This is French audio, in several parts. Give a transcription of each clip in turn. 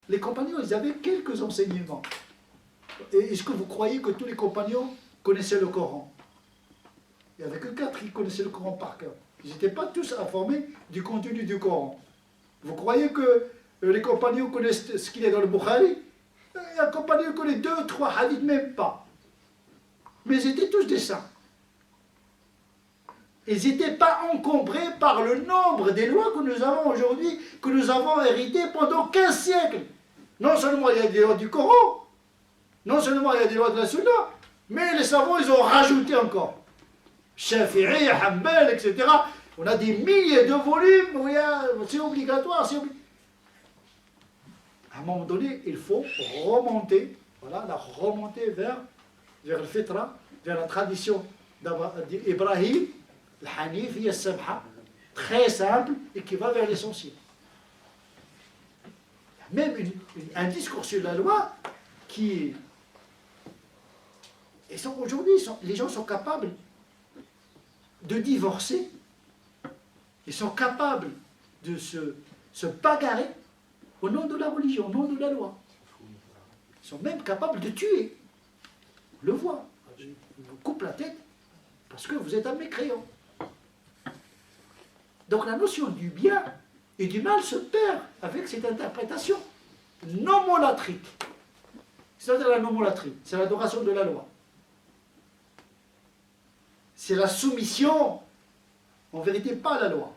Les compagnons, ils avaient quelques enseignements. Et est-ce que vous croyez que tous les compagnons connaissaient le Coran? Il n'y avait que 4 qui connaissaient le Coran par cœur. Ils n'étaient pas tous informés du contenu du Coran. Vous croyez que les compagnons connaissent ce qu'il y a dans le Bukhari? Un compagnon connaît 2, 3 hadiths, même pas. Mais ils étaient tous des saints. Ils n'étaient pas encombrés par le nombre des lois que nous avons aujourd'hui, que nous avons héritées pendant 15 siècles. Non seulement il y a des lois du Coran, non seulement il y a des lois de la Sunna, mais les savants, ils ont rajouté encore. Shafi'i, Hanbal, etc. On a des milliers de volumes où c'est obligatoire, c'est obligatoire. À un moment donné, il faut remonter, voilà, la remonter vers le fitra, vers la tradition d'Ibrahim, le Hanif, il y a Samha, très simple et qui va vers l'essentiel. Même un discours sur la loi qui... Aujourd'hui, les gens sont capables de divorcer, ils sont capables de se bagarrer au nom de la religion, au nom de la loi. Ils sont même capables de tuer. On le voit. Je vous coupe la tête parce que vous êtes un mécréant. Donc la notion du bien et du mal se perd avec cette interprétation nomolatrique. C'est-à-dire la nomolatrie, c'est l'adoration de la loi. C'est la soumission, en vérité pas à la loi.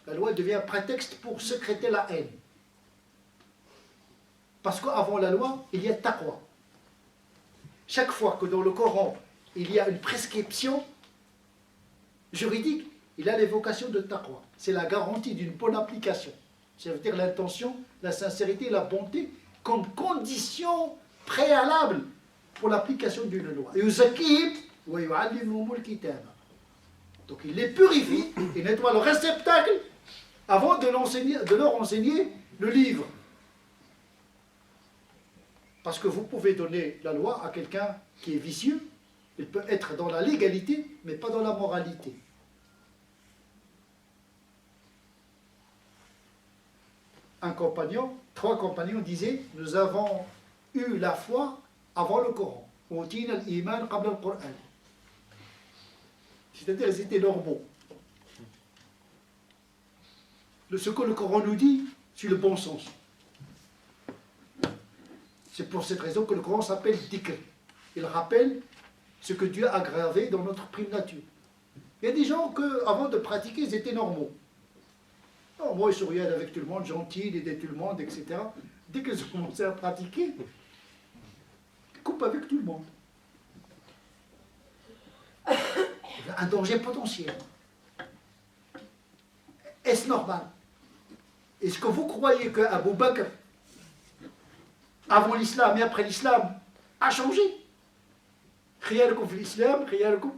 La loi devient un prétexte pour sécréter la haine. Parce qu'avant la loi, il y a taqwa. Chaque fois que dans le Coran, il y a une prescription juridique, il a l'évocation de taqwa. C'est la garantie d'une bonne application. Ça veut dire l'intention, la sincérité, la bonté, comme condition préalable pour l'application d'une loi. Et donc il les purifie, il nettoie le réceptacle avant de leur enseigner le livre. Parce que vous pouvez donner la loi à quelqu'un qui est vicieux, il peut être dans la légalité, mais pas dans la moralité. Un compagnon, 3 compagnons disaient, nous avons eu la foi avant le Coran. C'est-à-dire ils étaient normaux. Ce que le Coran nous dit, c'est le bon sens. C'est pour cette raison que le Coran s'appelle dhikr. Il rappelle ce que Dieu a gravé dans notre prime nature. Il y a des gens que, avant de pratiquer, ils étaient normaux. Non, moi, ils souriaient avec tout le monde, gentils, ils aidaient tout le monde, etc. Dès qu'ils ont commencé à pratiquer, ils coupent avec tout le monde. Il y a un danger potentiel. Est-ce normal? Est-ce que vous croyez qu'Abu Bakr, avant l'islam et après l'islam, a changé? Khiyarukum fil islam, khiyarukum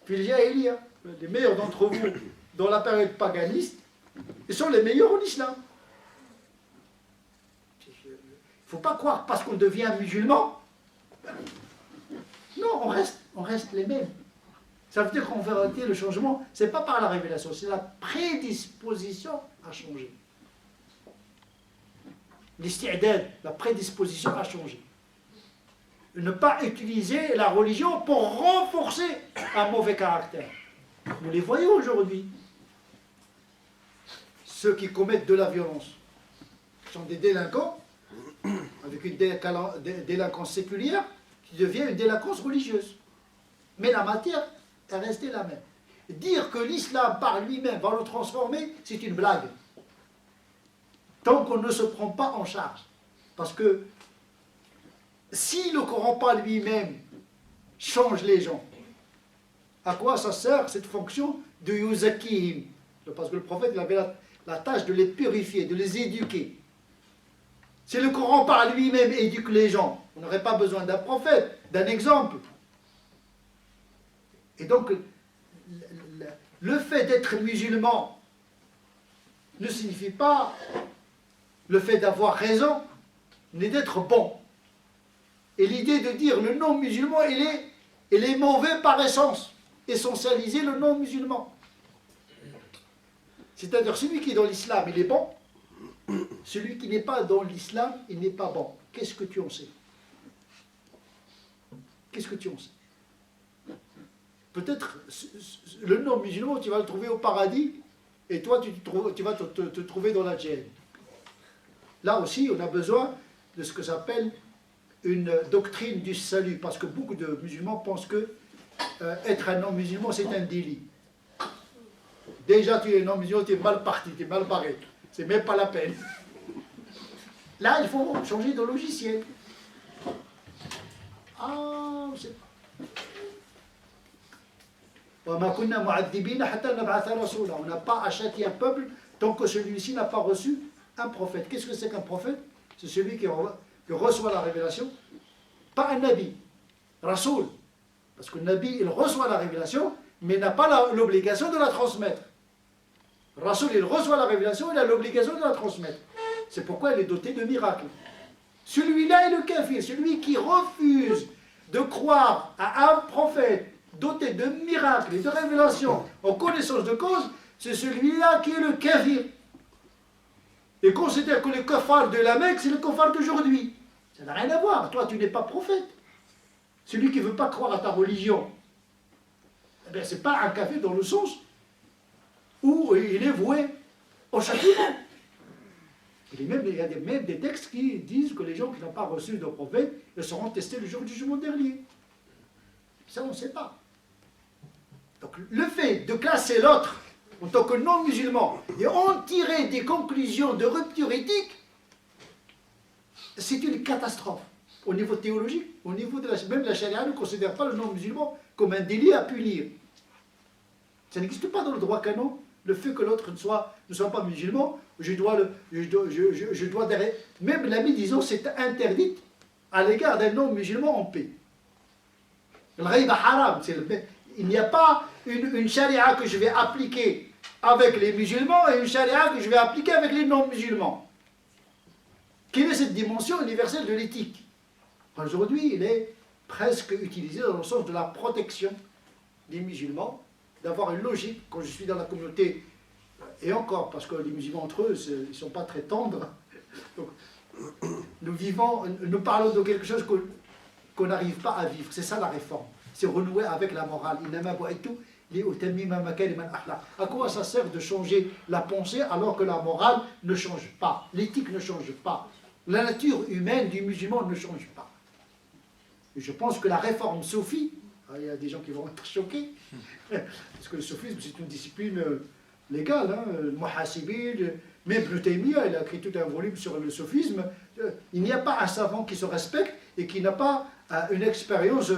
fil jahiliya. Les meilleurs d'entre vous, dans la période paganiste, ils sont les meilleurs en islam. Il ne faut pas croire parce qu'on devient musulman. Non, on reste les mêmes. Ça veut dire qu'en vérité, le changement, ce n'est pas par la révélation, c'est la prédisposition à changer. L'isti'dad, la prédisposition à changer. Ne pas utiliser la religion pour renforcer un mauvais caractère. Nous les voyons aujourd'hui. Ceux qui commettent de la violence sont des délinquants, avec une délinquance séculière, qui devient une délinquance religieuse. Mais la matière est restée la même. Dire que l'islam par lui-même va le transformer, c'est une blague. Tant qu'on ne se prend pas en charge. Parce que si le Coran par lui-même change les gens, à quoi ça sert cette fonction de yuzakihim? Parce que le prophète il avait la tâche de les purifier, de les éduquer. Si le Coran par lui-même éduque les gens, on n'aurait pas besoin d'un prophète, d'un exemple. Et donc, le fait d'être musulman ne signifie pas le fait d'avoir raison, ni d'être bon. Et l'idée de dire le non-musulman, il est mauvais par essence. Essentialiser le non-musulman. C'est-à-dire celui qui est dans l'islam, il est bon. celui qui n'est pas dans l'islam, il n'est pas bon. Qu'est-ce que tu en sais? Qu'est-ce que tu en sais? Peut-être le non-musulman, tu vas le trouver au paradis, et toi, tu vas te trouver dans la djihad. Là aussi, on a besoin de ce que s'appelle une doctrine du salut, parce que beaucoup de musulmans pensent que être un non-musulman, c'est un délit. Déjà, tu es non-musulman, tu es mal parti, tu es mal barré. C'est même pas la peine. Là, il faut changer de logiciel. Ah, je sais pas. On n'a pas à châtier un peuple tant que celui-ci n'a pas reçu un prophète. Qu'est-ce que c'est qu'un prophète? C'est celui qui reçoit la révélation. Pas un nabi, rasoul. Parce que le nabi, il reçoit la révélation, mais n'a pas l'obligation de la transmettre. Rasoul, il reçoit la révélation, il a l'obligation de la transmettre. C'est pourquoi il est doté de miracles. Celui-là est le kafir, celui qui refuse de croire à un prophète doté de miracles et de révélations en connaissance de cause, c'est celui-là qui est le kafir. Et considère que le kafar de la Mecque, c'est le kafar d'aujourd'hui. Ça n'a rien à voir. Toi, tu n'es pas prophète. Celui qui ne veut pas croire à ta religion, eh ce n'est pas un kafir dans le sens où il est voué au châtiment. Il y a même des textes qui disent que les gens qui n'ont pas reçu de prophète, ils seront testés le jour du jugement dernier. Ça, on ne sait pas. Donc, le fait de classer l'autre en tant que non-musulman et en tirer des conclusions de rupture éthique, c'est une catastrophe. Au niveau théologique, au niveau de même la charia ne considère pas le non-musulman comme un délit à punir. Ça n'existe pas dans le droit canon. Le fait que l'autre ne soit pas musulman, je dois derrière. Même la médisance est interdite à l'égard d'un non-musulman en paix. Le ghaïba haram, il n'y a pas une charia que je vais appliquer avec les musulmans et une charia que je vais appliquer avec les non-musulmans. Quelle est cette dimension universelle de l'éthique? Aujourd'hui, il est presque utilisé dans le sens de la protection des musulmans, d'avoir une logique, quand je suis dans la communauté, et encore, parce que les musulmans entre eux, ils ne sont pas très tendres, donc, nous parlons de quelque chose qu'on n'arrive pas à vivre. C'est ça la réforme, c'est renouer avec la morale. À quoi ça sert de changer la pensée alors que la morale ne change pas, l'éthique ne change pas, la nature humaine du musulman ne change pas. Et je pense que la réforme soufie, il y a des gens qui vont être choqués, parce que le soufisme c'est une discipline légale, le Muhasibi, même Ibn Taymiyyah, il a écrit tout un volume sur le soufisme. Il n'y a pas un savant qui se respecte et qui n'a pas une expérience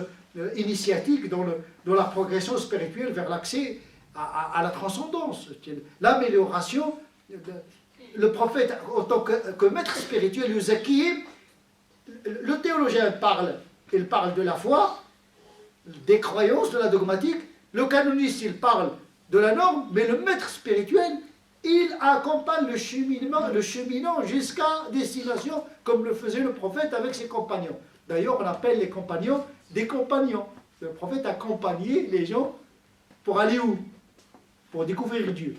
initiatique dans la progression spirituelle vers l'accès à la transcendance, l'amélioration. Le prophète, en tant que maître spirituel, le théologien parle, il parle de la foi, des croyances, de la dogmatique. Le canoniste, il parle de la norme, mais le maître spirituel, il accompagne le cheminant jusqu'à destination, comme le faisait le prophète avec ses compagnons. D'ailleurs, on appelle les compagnons des compagnons. Le prophète accompagnait les gens pour aller où? Pour découvrir Dieu.